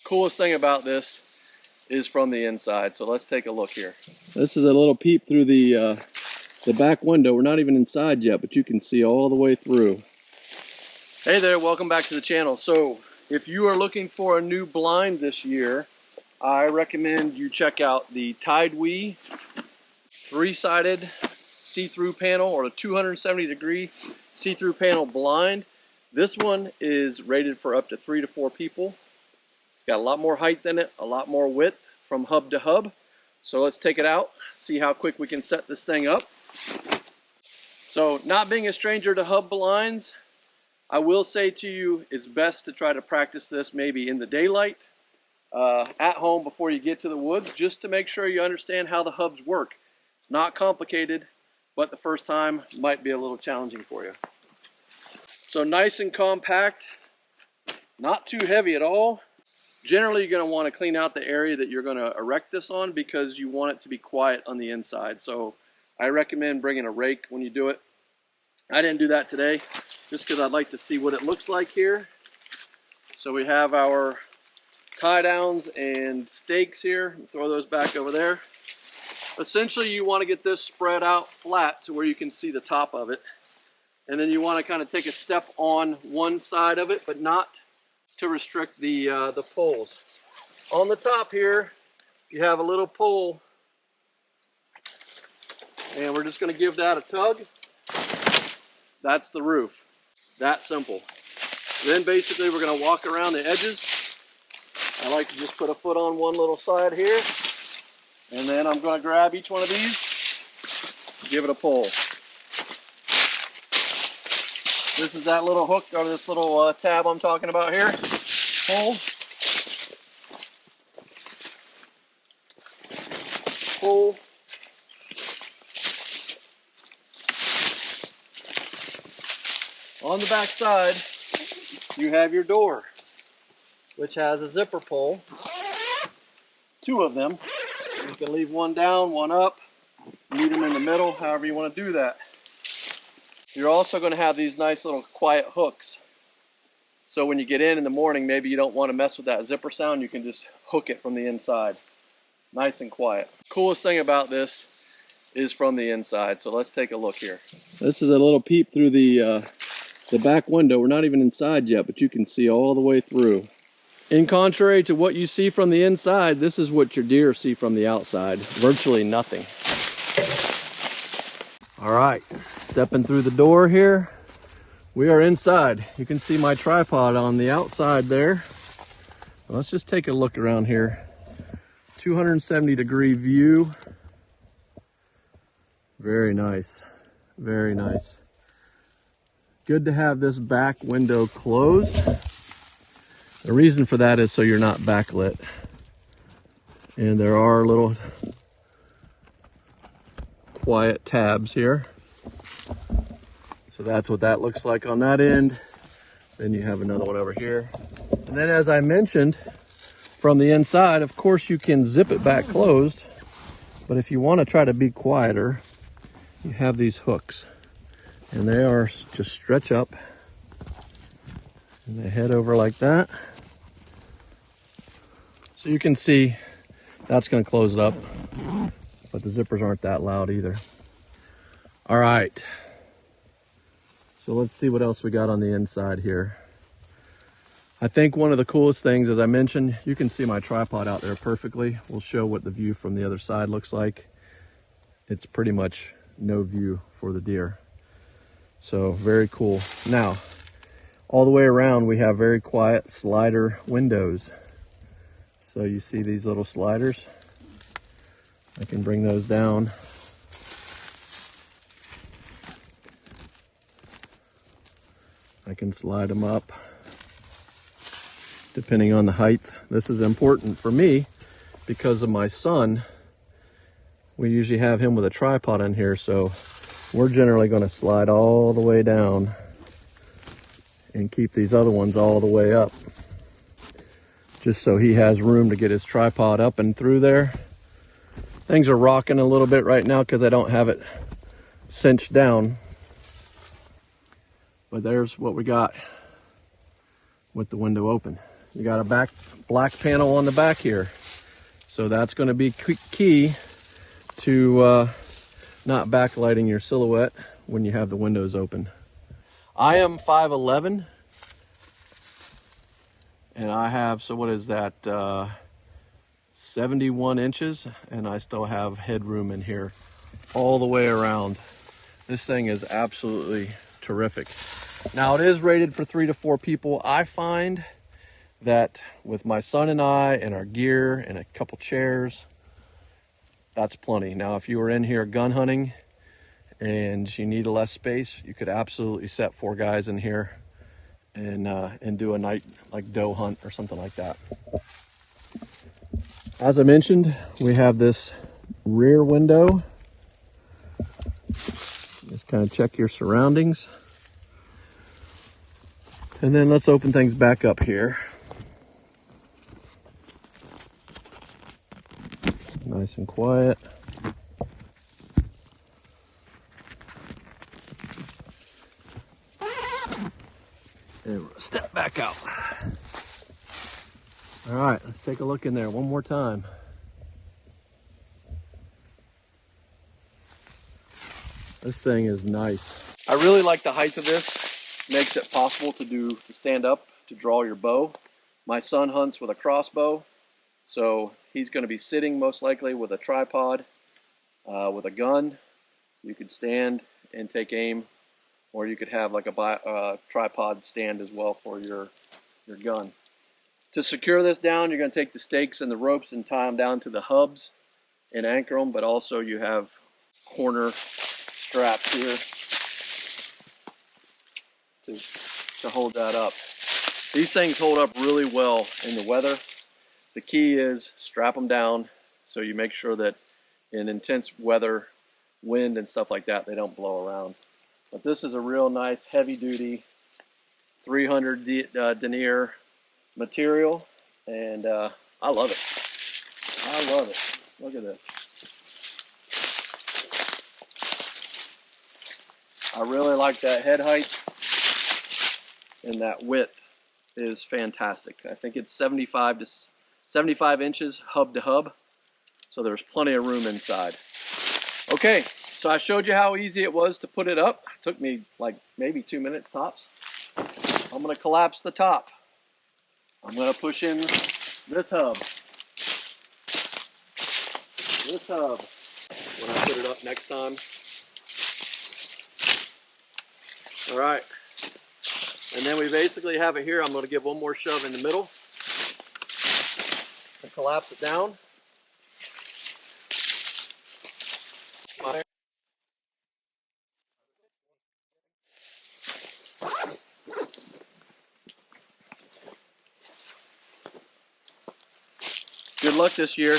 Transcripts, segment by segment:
Coolest thing about this is from the inside. So let's take a look here. This is a little peep through the back window. We're not even inside yet, but you can see all the way through. Hey there, welcome back to the channel. So if you are looking for a new blind this year, I recommend you check out the TIDEWE 3-sided see-through panel, or a 270-degree see-through panel blind. This one is rated for up to 3 to 4 people. It's got a lot more height in it, a lot more width from hub to hub. So let's take it out, see how quick we can set this thing up. So, not being a stranger to hub blinds, I will say to you, it's best to try to practice this maybe in the daylight, at home before you get to the woods, just to make sure you understand how the hubs work. It's not complicated, but the first time might be a little challenging for you. So nice and compact, not too heavy at all. Generally, you're going to want to clean out the area that you're going to erect this on because you want it to be quiet on the inside. So I recommend bringing a rake when you do it. I didn't do that today just because I'd like to see what it looks like here. So we have our tie downs and stakes here. Throw those back over there. Essentially, you want to get this spread out flat to where you can see the top of it. And then you want to kind of take a step on one side of it, but not to restrict the poles. On the top here, you have a little pole, and we're just going to give that a tug. That's the roof. That simple. Then basically we're going to walk around the edges. I like to just put a foot on one little side here, and then I'm going to grab each one of these, give it a pull. This is that little hook, or this little tab I'm talking about here. Pull. Pull. On the back side, you have your door, which has a zipper pull. 2 of them. You can leave one down, one up, leave them in the middle, however you want to do that. You're also going to have these nice little quiet hooks. So when you get in the morning, maybe you don't want to mess with that zipper sound, you can just hook it from the inside. Nice and quiet. Coolest thing about this is from the inside. So let's take a look here. This is a little peep through the back window. We're not even inside yet, but you can see all the way through. In contrary to what you see from the inside, this is what your deer see from the outside. Virtually nothing. All right, stepping through the door here. We are inside. You can see my tripod on the outside there. Let's just take a look around here. 270-degree view. Very nice, very nice. Good to have this back window closed. The reason for that is so you're not backlit. And there are little quiet tabs here. So that's what that looks like on that end. Then you have another one over here. And then, as I mentioned, from the inside, of course you can zip it back closed. But if you want to try to be quieter, you have these hooks. And they are just stretch up. And they head over like that. So you can see that's going to close it up. But the zippers aren't that loud either. All right. So let's see what else we got on the inside here. I think one of the coolest things, as I mentioned, you can see my tripod out there perfectly. We'll show what the view from the other side looks like. It's pretty much no view for the deer. So very cool. Now, all the way around we have very quiet slider windows. So you see these little sliders. I can bring those down. I can slide them up depending on the height. This is important for me because of my son. We usually have him with a tripod in here, so we're generally going to slide all the way down and keep these other ones all the way up, just so he has room to get his tripod up and through there. Things are rocking a little bit right now because I don't have it cinched down. But there's what we got with the window open. You got a black panel on the back here. So that's going to be key to not backlighting your silhouette when you have the windows open. I am 5'11", and I have, so what is that, 71 inches, and I still have headroom in here all the way around. This thing is absolutely terrific. Now it is rated for 3 to 4 people. I find that with my son and I and our gear and a couple chairs, that's plenty. Now if you were in here gun hunting and you need less space, you could absolutely set 4 guys in here and do a night like doe hunt or something like that. As I mentioned, we have this rear window. Just kind of check your surroundings. And then let's open things back up here. Nice and quiet. And we'll step back out. All right, let's take a look in there one more time. This thing is nice. I really like the height of this. Makes it possible to stand up to draw your bow. My son hunts with a crossbow, so he's going to be sitting most likely with a tripod, with a gun. You could stand and take aim, or you could have like a tripod stand as well for your gun. To secure this down, you're going to take the stakes and the ropes and tie them down to the hubs and anchor them, but also you have corner straps here to hold that up. These things hold up really well in the weather. The key is strap them down so you make sure that in intense weather, wind and stuff like that, they don't blow around. But this is a real nice heavy duty 300 denier material, and I love it. I love it. Look at this. I really like that head height, and that width is fantastic. I think it's 75 inches hub to hub, so there's plenty of room inside. Okay, so I showed you how easy it was to put it up. It took me like maybe 2 minutes tops. I'm going to collapse the top. I'm going to push in this hub. This hub when I put it up next time. All right. And then we basically have it here. I'm going to give one more shove in the middle and collapse it down. Good luck this year.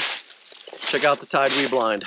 Check out the TIDEWE blind.